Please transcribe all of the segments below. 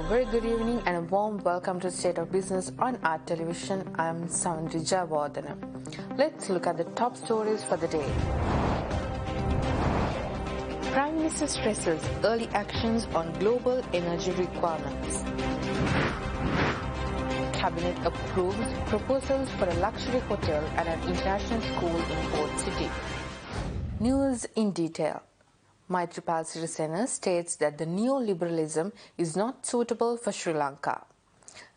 A very good evening and a warm welcome to State of Business on Art Television. I'm Soundrija Vardhana. Let's look at the top stories for the day. Prime Minister stresses early actions on global energy requirements. Cabinet approves proposals for a luxury hotel and an international school in Port City. News in detail. Maithripala Sirisena states that the neoliberalism is not suitable for Sri Lanka.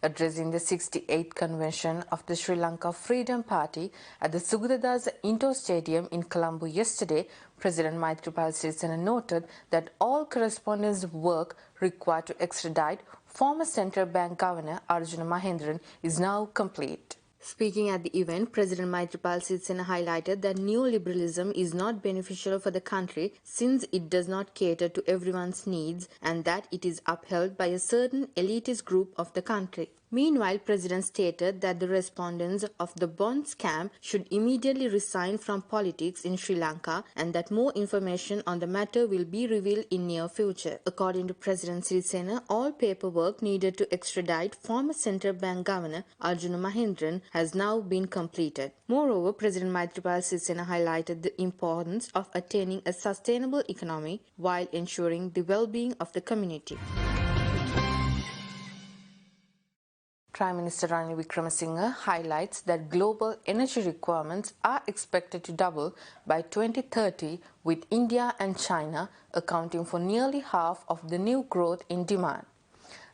Addressing the 68th convention of the Sri Lanka Freedom Party at the Sugathadasa Indoor Stadium in Colombo yesterday, President Maithripala Sirisena noted that all correspondence work required to extradite former Central Bank Governor Arjuna Mahendran is now complete. Speaking at the event, President Maithripala Sirisena highlighted that neoliberalism is not beneficial for the country since it does not cater to everyone's needs and that it is upheld by a certain elitist group of the country. Meanwhile, President stated that the respondents of the bond scam should immediately resign from politics in Sri Lanka and that more information on the matter will be revealed in near future. According to President Sirisena, all paperwork needed to extradite former Central Bank Governor Arjuna Mahendran has now been completed. Moreover, President Maithripala Sirisena highlighted the importance of attaining a sustainable economy while ensuring the well-being of the community. Prime Minister Ranil Wickremesinghe highlights that global energy requirements are expected to double by 2030, with India and China accounting for nearly half of the new growth in demand.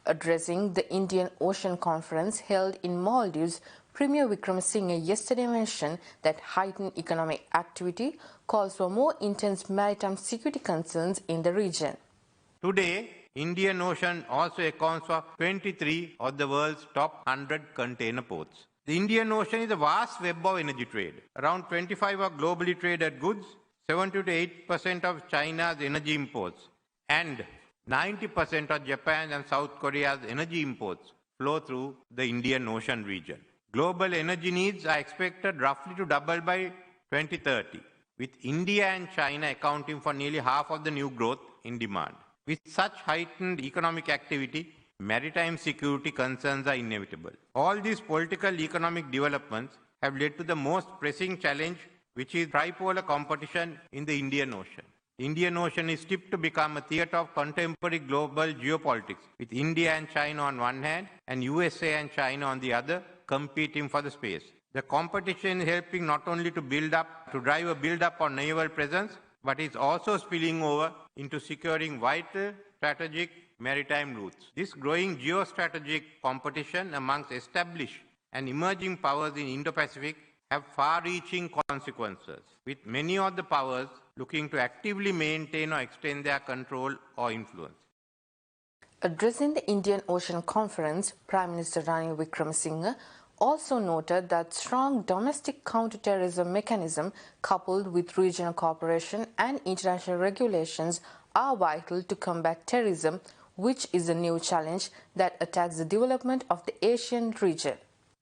Addressing the Indian Ocean Conference held in Maldives, Premier Wickremesinghe yesterday mentioned that heightened economic activity calls for more intense maritime security concerns in the region. Today, Indian Ocean also accounts for 23 of the world's top 100 container ports. The Indian Ocean is a vast web of energy trade. Around 25 of globally traded goods, 70 to 8% of China's energy imports, and 90% of Japan and South Korea's energy imports flow through the Indian Ocean region. Global energy needs are expected roughly to double by 2030, with India and China accounting for nearly half of the new growth in demand. With such heightened economic activity, maritime security concerns are inevitable. All these political economic developments have led to the most pressing challenge, which is tripolar competition in the Indian Ocean. The Indian Ocean is tipped to become a theatre of contemporary global geopolitics, with India and China on one hand and USA and China on the other competing for the space. The competition is helping not only to drive a build-up on naval presence, but is also spilling over into securing vital strategic maritime routes. This growing geostrategic competition amongst established and emerging powers in Indo-Pacific have far-reaching consequences, with many of the powers looking to actively maintain or extend their control or influence. Addressing the Indian Ocean Conference, Prime Minister Ranil Wickremesinghe also noted that strong domestic counter-terrorism mechanism coupled with regional cooperation and international regulations are vital to combat terrorism, which is a new challenge that attacks the development of the Asian region.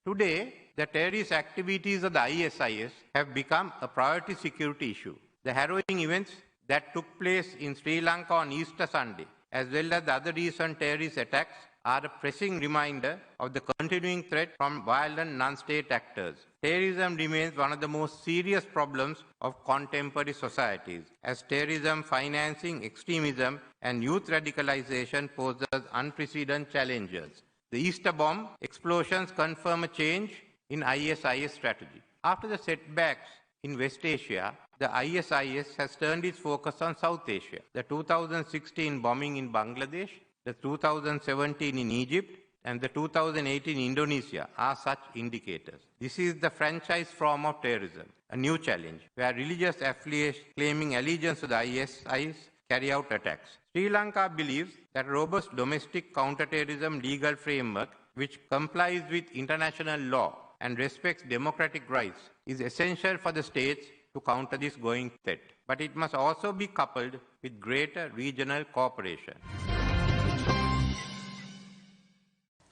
Today, the terrorist activities of the ISIS have become a priority security issue. The harrowing events that took place in Sri Lanka on Easter Sunday, as well as the other recent terrorist attacks, are a pressing reminder of the continuing threat from violent non-state actors. Terrorism remains one of the most serious problems of contemporary societies, as terrorism financing, extremism, and youth radicalization poses unprecedented challenges. The Easter bomb explosions confirm a change in ISIS strategy. After the setbacks in West Asia, the ISIS has turned its focus on South Asia. The 2016 bombing in Bangladesh, the 2017 in Egypt, and the 2018 in Indonesia are such indicators. This is the franchise form of terrorism, a new challenge, where religious affiliates claiming allegiance to the ISIS carry out attacks. Sri Lanka believes that a robust domestic counter-terrorism legal framework, which complies with international law and respects democratic rights, is essential for the states to counter this growing threat. But it must also be coupled with greater regional cooperation.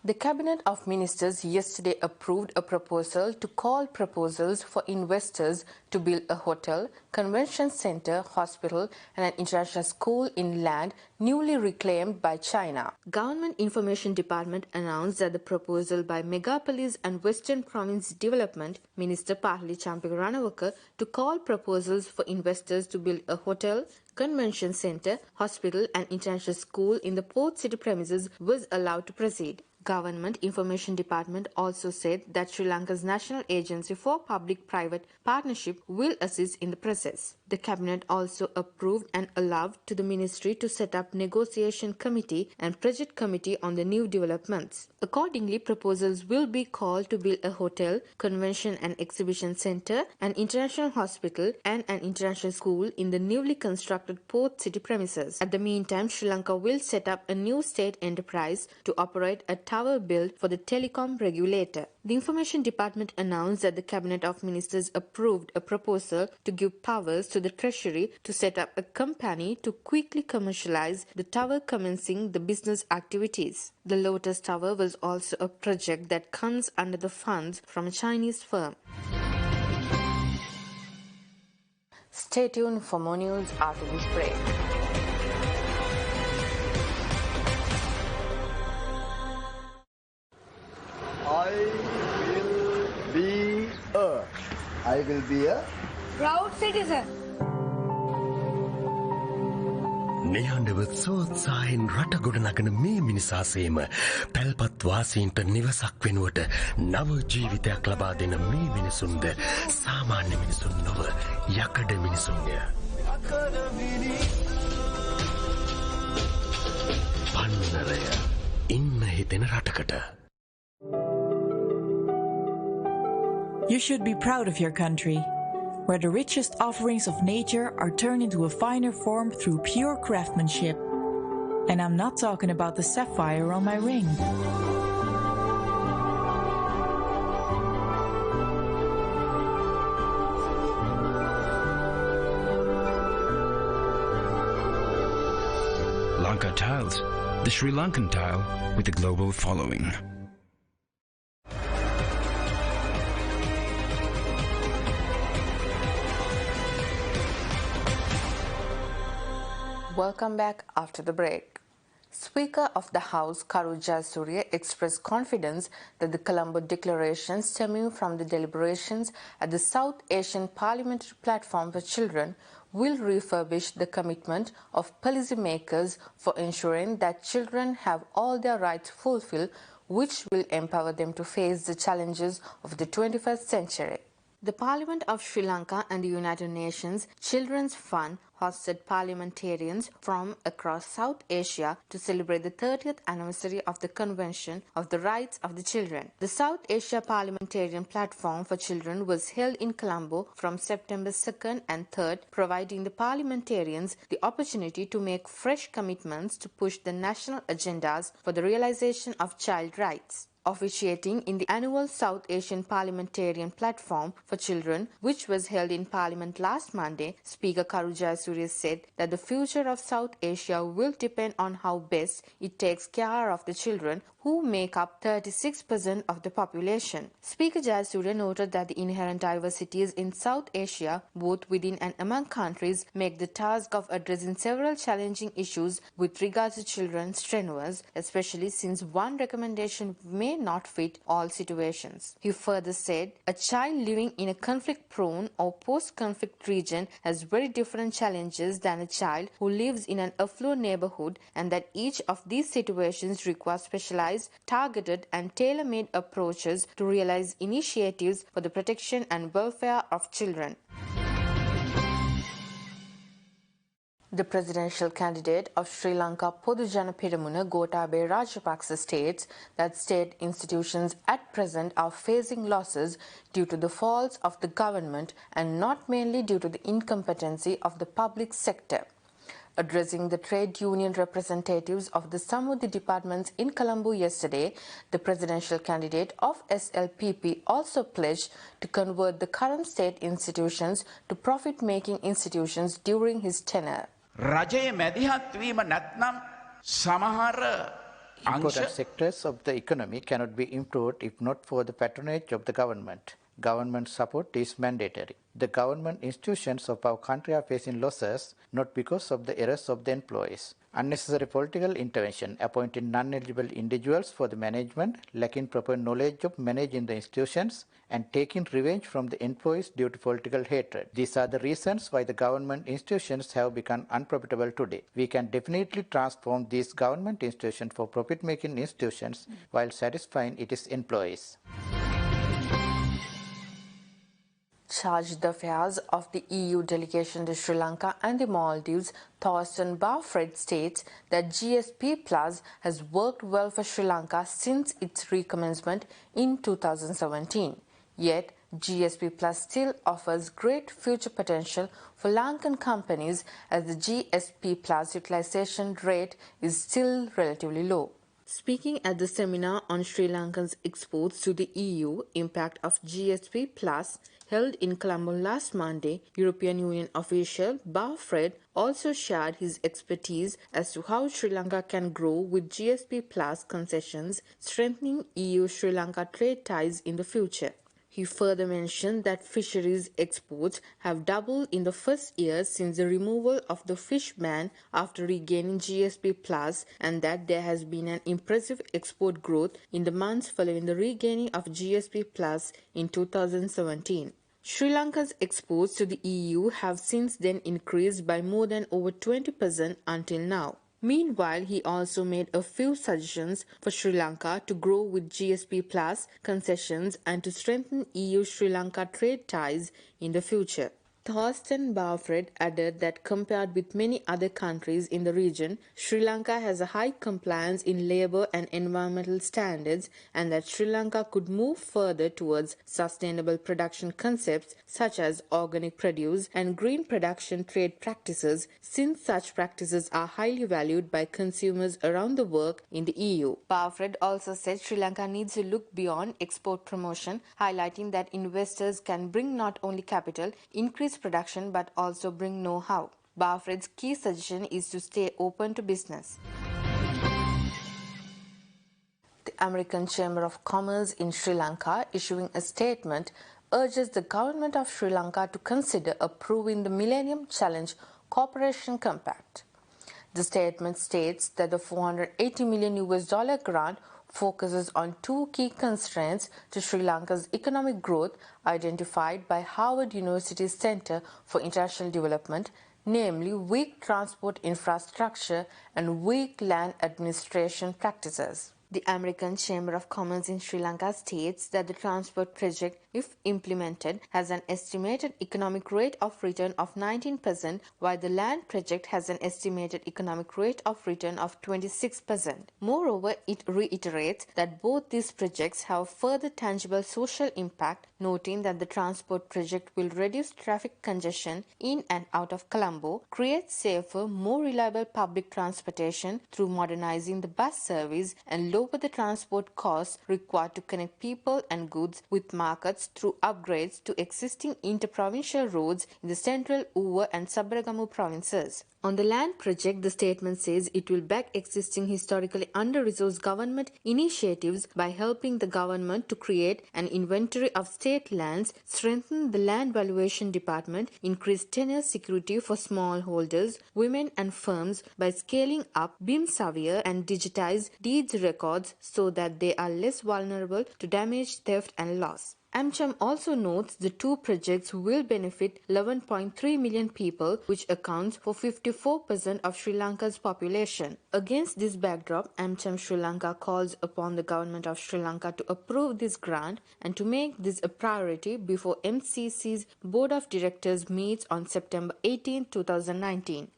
The Cabinet of Ministers yesterday approved a proposal to call proposals for investors to build a hotel, convention center, hospital and an international school in land newly reclaimed by China. Government Information Department announced that the proposal by Megapolis and Western Province Development Minister Pahali Champika Ranawaka to call proposals for investors to build a hotel, convention center, hospital and international school in the port city premises was allowed to proceed. Government Information Department also said that Sri Lanka's National Agency for Public-Private Partnership will assist in the process. The Cabinet also approved and allowed to the Ministry to set up negotiation committee and project committee on the new developments. Accordingly, proposals will be called to build a hotel, convention and exhibition center, an international hospital and an international school in the newly constructed port city premises. At the meantime, Sri Lanka will set up a new state enterprise to operate a tower built for the telecom regulator. The Information Department announced that the Cabinet of Ministers approved a proposal to give powers to the Treasury to set up a company to quickly commercialize the tower, commencing the business activities. The Lotus Tower was also a project that comes under the funds from a Chinese firm. Stay tuned for more news after this break. I will be a proud citizen. නිහඬව සෝත්සාහෙන් රට ගොඩනගන මේ මිනිසාසේම පැල්පත් වාසීන්ට නිවසක් වෙනුවට නව ජීවිතයක් ලබා දෙන මේ මිනිසුන්ද සාමාන්‍ය මිනිසුන් නොව යකඩ මිනිසුන්ය. පන්නරය ඉන්න හිතෙන රටකට. You should be proud of your country, where the richest offerings of nature are turned into a finer form through pure craftsmanship. And I'm not talking about the sapphire on my ring. Lanka Tiles, the Sri Lankan tile with a global following. Welcome back after the break. Speaker of the House Karu Jayasuriya expressed confidence that the Colombo Declaration stemming from the deliberations at the South Asian Parliamentary Platform for Children will refurbish the commitment of policymakers for ensuring that children have all their rights fulfilled, which will empower them to face the challenges of the 21st century. The Parliament of Sri Lanka and the United Nations Children's Fund hosted parliamentarians from across South Asia to celebrate the 30th anniversary of the Convention of the Rights of the Children. The South Asia Parliamentarian Platform for Children was held in Colombo from September 2nd and 3rd, providing the parliamentarians the opportunity to make fresh commitments to push the national agendas for the realization of child rights. Officiating in the annual South Asian Parliamentarian Platform for Children, which was held in Parliament last Monday, Speaker Karu Jayasuriya said that the future of South Asia will depend on how best it takes care of the children, who make up 36% of the population. Speaker Jayasuriya noted that the inherent diversities in South Asia, both within and among countries, make the task of addressing several challenging issues with regard to children strenuous, especially since one recommendation may not fit all situations. He further said, a child living in a conflict-prone or post-conflict region has very different challenges than a child who lives in an affluent neighborhood, and that each of these situations requires specialized, targeted and tailor-made approaches to realize initiatives for the protection and welfare of children. The presidential candidate of Sri Lanka Podujana Peramuna Gotabaya Rajapaksa states that state institutions at present are facing losses due to the faults of the government and not mainly due to the incompetency of the public sector. Addressing the trade union representatives of the Samudhi departments in Colombo yesterday, the presidential candidate of SLPP also pledged to convert the current state institutions to profit-making institutions during his tenure. රජයේ මැදිහත් වීම නැත්නම් සමහර Important sectors of the economy cannot be improved if not for the patronage of the government. Government support is mandatory. The government institutions of our country are facing losses not because of the errors of the employees. Unnecessary political intervention, appointing non-eligible individuals for the management, lacking proper knowledge of managing the institutions, and taking revenge from the employees due to political hatred. These are the reasons why the government institutions have become unprofitable today. We can definitely transform these government institutions for profit-making institutions while satisfying its employees. Chargé d'Affaires of the EU delegation to Sri Lanka and the Maldives, Thorsten Barfred, states that GSP Plus has worked well for Sri Lanka since its recommencement in 2017. Yet, GSP Plus still offers great future potential for Lankan companies as the GSP Plus utilization rate is still relatively low. Speaking at the seminar on Sri Lanka's exports to the EU, Impact of GSP Plus, held in Colombo last Monday, European Union official Barfred also shared his expertise as to how Sri Lanka can grow with GSP Plus concessions, strengthening EU-Sri Lanka trade ties in the future. He further mentioned that fisheries exports have doubled in the first year since the removal of the fish ban after regaining GSP Plus, and that there has been an impressive export growth in the months following the regaining of GSP Plus in 2017. Sri Lanka's exports to the EU have since then increased by more than over 20% until now. Meanwhile, he also made a few suggestions for Sri Lanka to grow with GSP Plus concessions and to strengthen EU-Sri Lanka trade ties in the future. Thorsten Barfred added that compared with many other countries in the region, Sri Lanka has a high compliance in labour and environmental standards, and that Sri Lanka could move further towards sustainable production concepts such as organic produce and green production trade practices, since such practices are highly valued by consumers around the world in the EU. Barfred also said Sri Lanka needs to look beyond export promotion, highlighting that investors can bring not only capital, increase production but also bring know-how. Barfred's key suggestion is to stay open to business. The American Chamber of Commerce in Sri Lanka, issuing a statement, urges the government of Sri Lanka to consider approving the Millennium Challenge Cooperation Compact. The statement states that the $480 million grant focuses on two key constraints to Sri Lanka's economic growth identified by Harvard University's Center for International Development, namely weak transport infrastructure and weak land administration practices. The American Chamber of Commerce in Sri Lanka states that the transport project, if implemented, has an estimated economic rate of return of 19%, while the land project has an estimated economic rate of return of 26%. Moreover, it reiterates that both these projects have further tangible social impact, noting that the transport project will reduce traffic congestion in and out of Colombo, create safer, more reliable public transportation through modernizing the bus service, and lower the transport costs required to connect people and goods with markets through upgrades to existing interprovincial roads in the central Uva and Sabaragamu provinces. On the land project, the statement says it will back existing historically under-resourced government initiatives by helping the government to create an inventory of state lands, strengthen the land valuation department, increase tenure security for smallholders, women and firms by scaling up BIM surveyor and digitize deeds records so that they are less vulnerable to damage, theft and loss. AmCham also notes the two projects will benefit 11.3 million people, which accounts for 54% of Sri Lanka's population. Against this backdrop, AmCham Sri Lanka calls upon the government of Sri Lanka to approve this grant and to make this a priority before MCC's Board of Directors meets on September 18, 2019.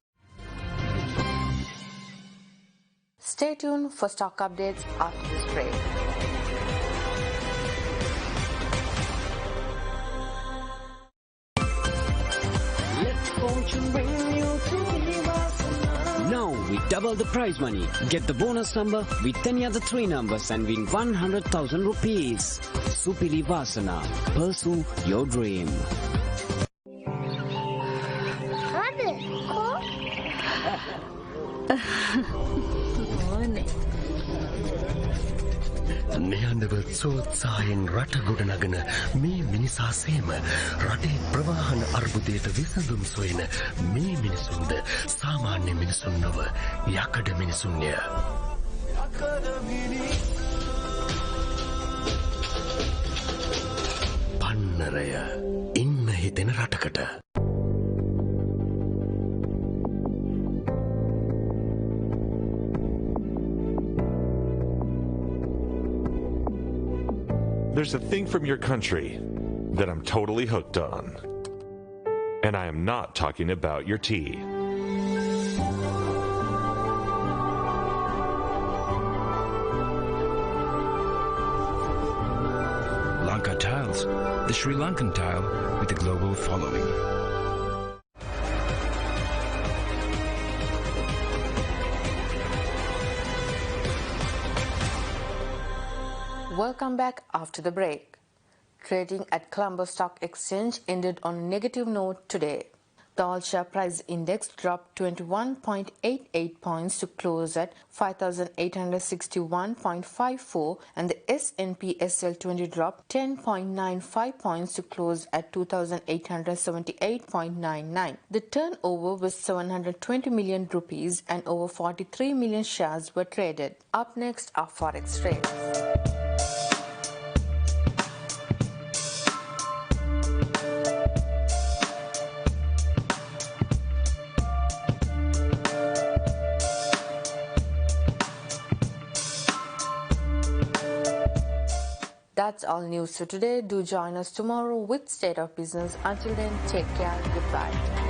Stay tuned for stock updates after this break. Now we double the prize money. Get the bonus number with any other 3 numbers and win 100,000 rupees. Supili Vasana. Pursue your dream. නිහඬව සෝත්සාහයෙන් රට ගොඩනගන මේ මිනිසා සේම රටේ ප්‍රවාහන අර්බුදයට විසඳුම් සොයන මේ මිනිසුන්ද සාමාන්‍ය මිනිසුන් නොව යකඩ මිනිසුන්ය. පන්නරය ඉන්න හිතෙන රටකට. There's a thing from your country that I'm totally hooked on. And I am not talking about your tea. Lanka Tiles, the Sri Lankan tile with a global following. Welcome back after the break. Trading at Colombo Stock Exchange ended on a negative note today. The all-share price index dropped 21.88 points to close at 5,861.54 and the S&P SL20 dropped 10.95 points to close at 2,878.99. The turnover was 720 million rupees and over 43 million shares were traded. Up next are Forex trades. That's all news for today. Do join us tomorrow with State of Business. Until then, take care. Goodbye.